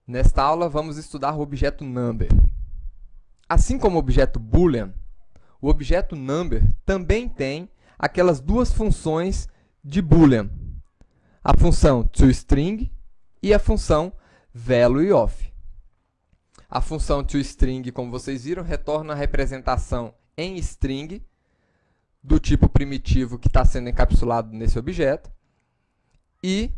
Nesta aula, vamos estudar o objeto number. Assim como o objeto boolean, o objeto number também tem aquelas duas funções de boolean, a função toString e a função valueOf. A função toString, como vocês viram, retorna a representação em string do tipo primitivo que está sendo encapsulado nesse objeto, e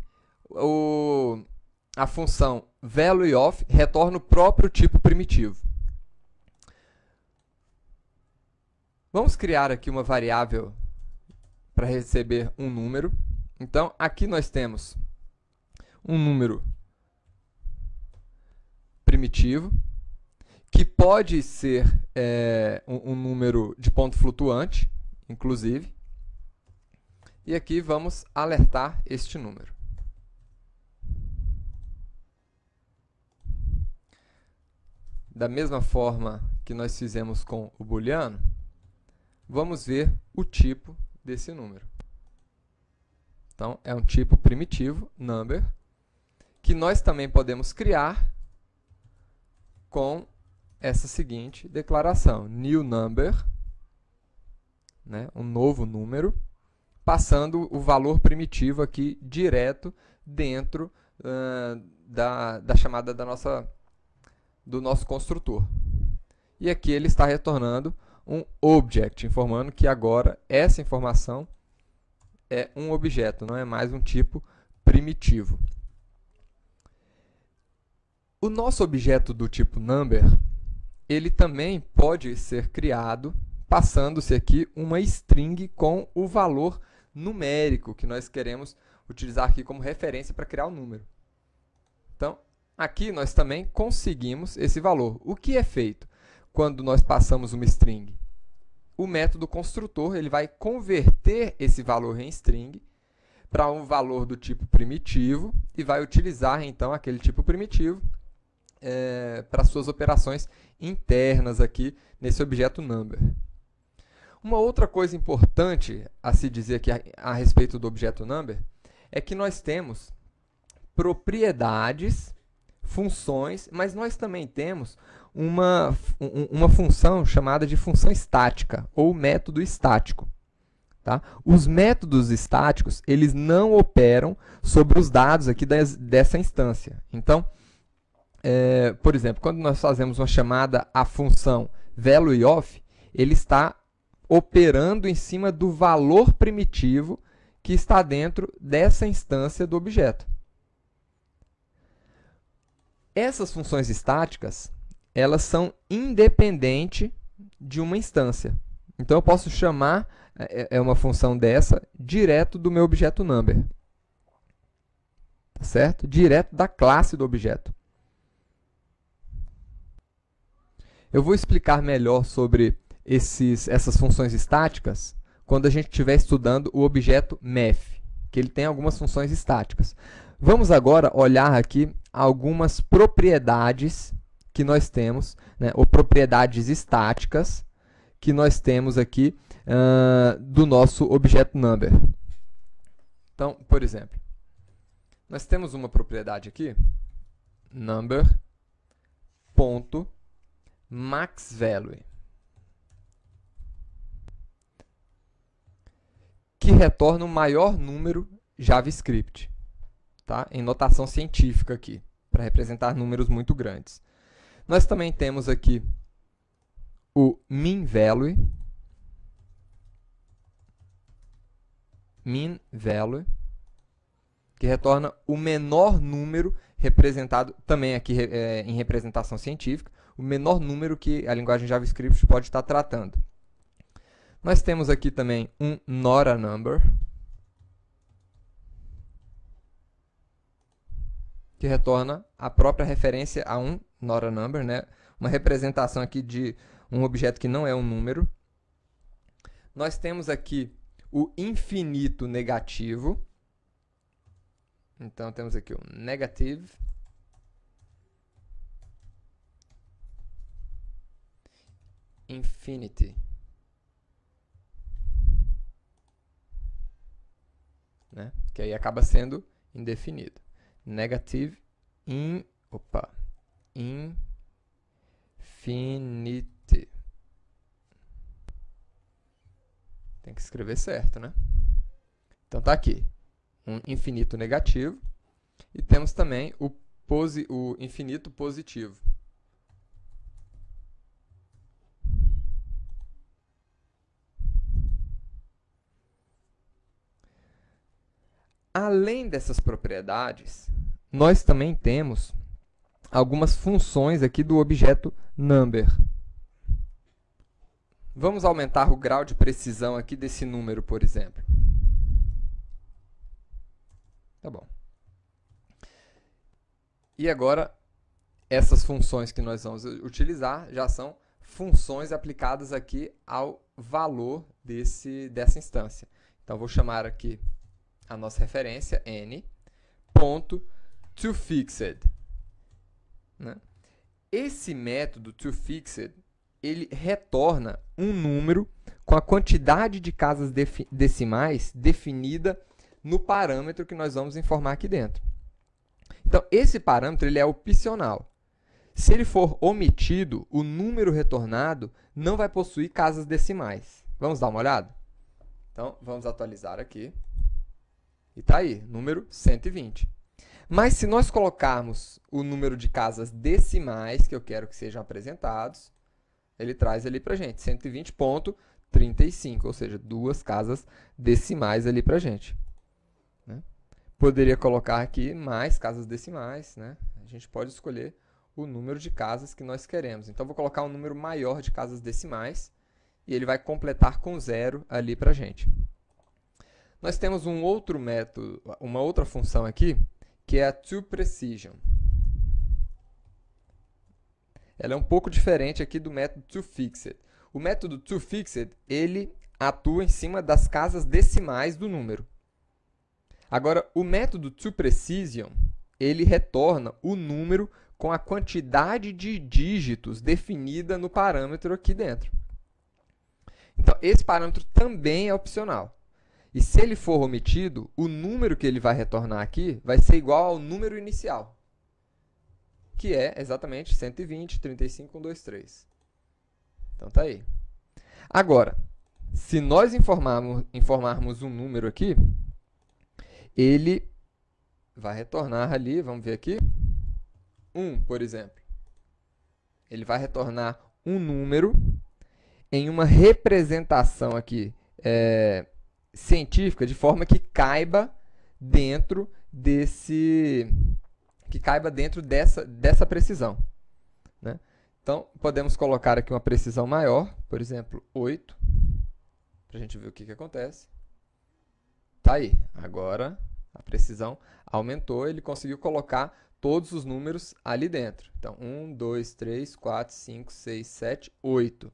a função valueOf retorna o próprio tipo primitivo. Vamos criar aqui uma variável para receber um número. Então, aqui nós temos um número primitivo, que pode ser um número de ponto flutuante, inclusive. E aqui vamos alertar este número. Da mesma forma que nós fizemos com o booleano, vamos ver o tipo desse número. Então, é um tipo primitivo, number, que nós também podemos criar com essa seguinte declaração: new number, né, um novo número, passando o valor primitivo aqui direto dentro da chamada do nosso construtor. E aqui ele está retornando um object, informando que agora essa informação é um objeto, não é mais um tipo primitivo. O nosso objeto do tipo number, ele também pode ser criado passando-se aqui uma string com o valor numérico que nós queremos utilizar aqui como referência para criar o número. Então, aqui nós também conseguimos esse valor. O que é feito quando nós passamos uma string? O método construtor ele vai converter esse valor em string para um valor do tipo primitivo e vai utilizar, então, aquele tipo primitivo para suas operações internas aqui nesse objeto number. Uma outra coisa importante a se dizer aqui a respeito do objeto number é que nós temos propriedades, funções, mas nós também temos uma função chamada de função estática ou método estático. Tá? Os métodos estáticos eles não operam sobre os dados aqui dessa instância. Então, por exemplo, quando nós fazemos uma chamada à função valueOf, ele está operando em cima do valor primitivo que está dentro dessa instância do objeto. Essas funções estáticas, elas são independentes de uma instância. Então, eu posso chamar uma função dessa direto do meu objeto number. Tá certo? Direto da classe do objeto. Eu vou explicar melhor sobre essas funções estáticas quando a gente estiver estudando o objeto math, que ele tem algumas funções estáticas. Vamos agora olhar aqui algumas propriedades que nós temos, né, ou propriedades estáticas que nós temos aqui do nosso objeto number. Então, por exemplo, nós temos uma propriedade aqui, number.maxValue, que retorna o maior número JavaScript, tá? Em notação científica aqui, para representar números muito grandes. Nós também temos aqui o minValue, que retorna o menor número representado, também aqui em representação científica, o menor número que a linguagem JavaScript pode estar tratando. Nós temos aqui também um not a number, que retorna a própria referência a um not a number, né? Uma representação aqui de um objeto que não é um número. Nós temos aqui o infinito negativo. Então, temos aqui o negative. Infinity. Né? Que aí acaba sendo indefinido. Negative infinite. Tem que escrever certo, né? Então tá aqui, um infinito negativo, e temos também o infinito positivo. Além dessas propriedades, nós também temos algumas funções aqui do objeto number. Vamos aumentar o grau de precisão aqui desse número, por exemplo. Tá bom. E agora, essas funções que nós vamos utilizar já são funções aplicadas aqui ao valor dessa instância. Então, vou chamar aqui a nossa referência, n.toFixed. Né? Esse método toFixed, ele retorna um número com a quantidade de casas decimais definida no parâmetro que nós vamos informar aqui dentro. Então, esse parâmetro ele é opcional. Se ele for omitido, o número retornado não vai possuir casas decimais. Vamos dar uma olhada? Então, vamos atualizar aqui. E está aí, número 120. Mas se nós colocarmos o número de casas decimais que eu quero que sejam apresentados, ele traz ali para a gente 120.35, ou seja, 2 casas decimais ali para a gente. Né? Poderia colocar aqui mais casas decimais, né? A gente pode escolher o número de casas que nós queremos. Então, vou colocar um número maior de casas decimais e ele vai completar com 0 ali para a gente. Nós temos um outro método, uma outra função aqui, que é a toPrecision. Ela é um pouco diferente aqui do método toFixed. O método toFixed, ele atua em cima das casas decimais do número. Agora, o método toPrecision, ele retorna o número com a quantidade de dígitos definida no parâmetro aqui dentro. Então, esse parâmetro também é opcional. E se ele for omitido, o número que ele vai retornar aqui vai ser igual ao número inicial, que é exatamente 120.35.123. Então, tá aí. Agora, se nós informarmos um número aqui, ele vai retornar ali, vamos ver aqui, 1, por exemplo. Ele vai retornar um número em uma representação aqui científica, de forma que caiba dentro dessa precisão. Né? Então, podemos colocar aqui uma precisão maior, por exemplo, 8, para a gente ver o que acontece. Tá aí. Agora, a precisão aumentou, ele conseguiu colocar todos os números ali dentro. Então, 1, 2, 3, 4, 5, 6, 7, 8.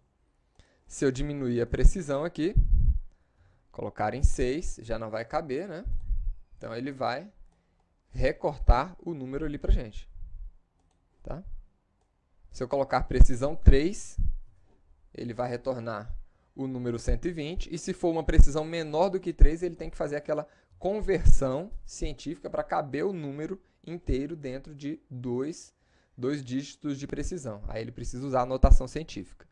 Se eu diminuir a precisão aqui, colocar em 6, já não vai caber, né? Então, ele vai recortar o número ali para a gente. Tá? Se eu colocar precisão 3, ele vai retornar o número 120. E se for uma precisão menor do que 3, ele tem que fazer aquela conversão científica para caber o número inteiro dentro de dois dígitos de precisão. Aí ele precisa usar a notação científica.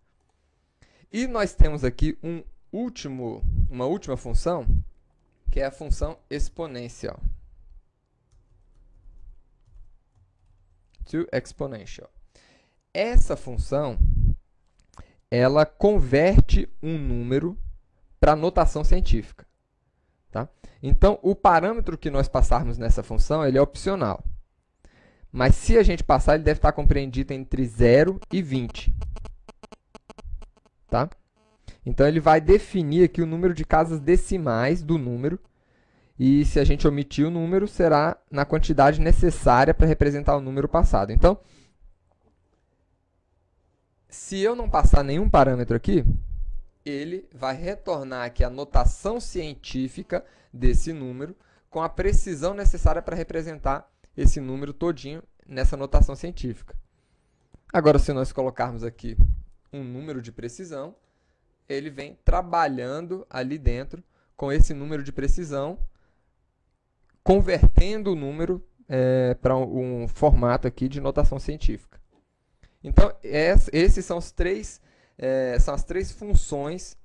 E nós temos aqui uma última função, que é a função exponencial. toExponential. Essa função, ela converte um número para notação científica. Tá? Então, o parâmetro que nós passarmos nessa função, ele é opcional. Mas se a gente passar, ele deve estar compreendido entre 0 e 20. Tá? Então, ele vai definir aqui o número de casas decimais do número. E se a gente omitir o número, será na quantidade necessária para representar o número passado. Então, se eu não passar nenhum parâmetro aqui, ele vai retornar aqui a notação científica desse número com a precisão necessária para representar esse número todinho nessa notação científica. Agora, se nós colocarmos aqui um número de precisão, ele vem trabalhando ali dentro com esse número de precisão, convertendo o número para um formato aqui de notação científica. Então, esses são são as três funções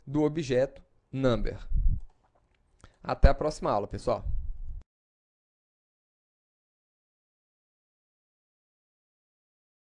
do objeto number. Até a próxima aula, pessoal.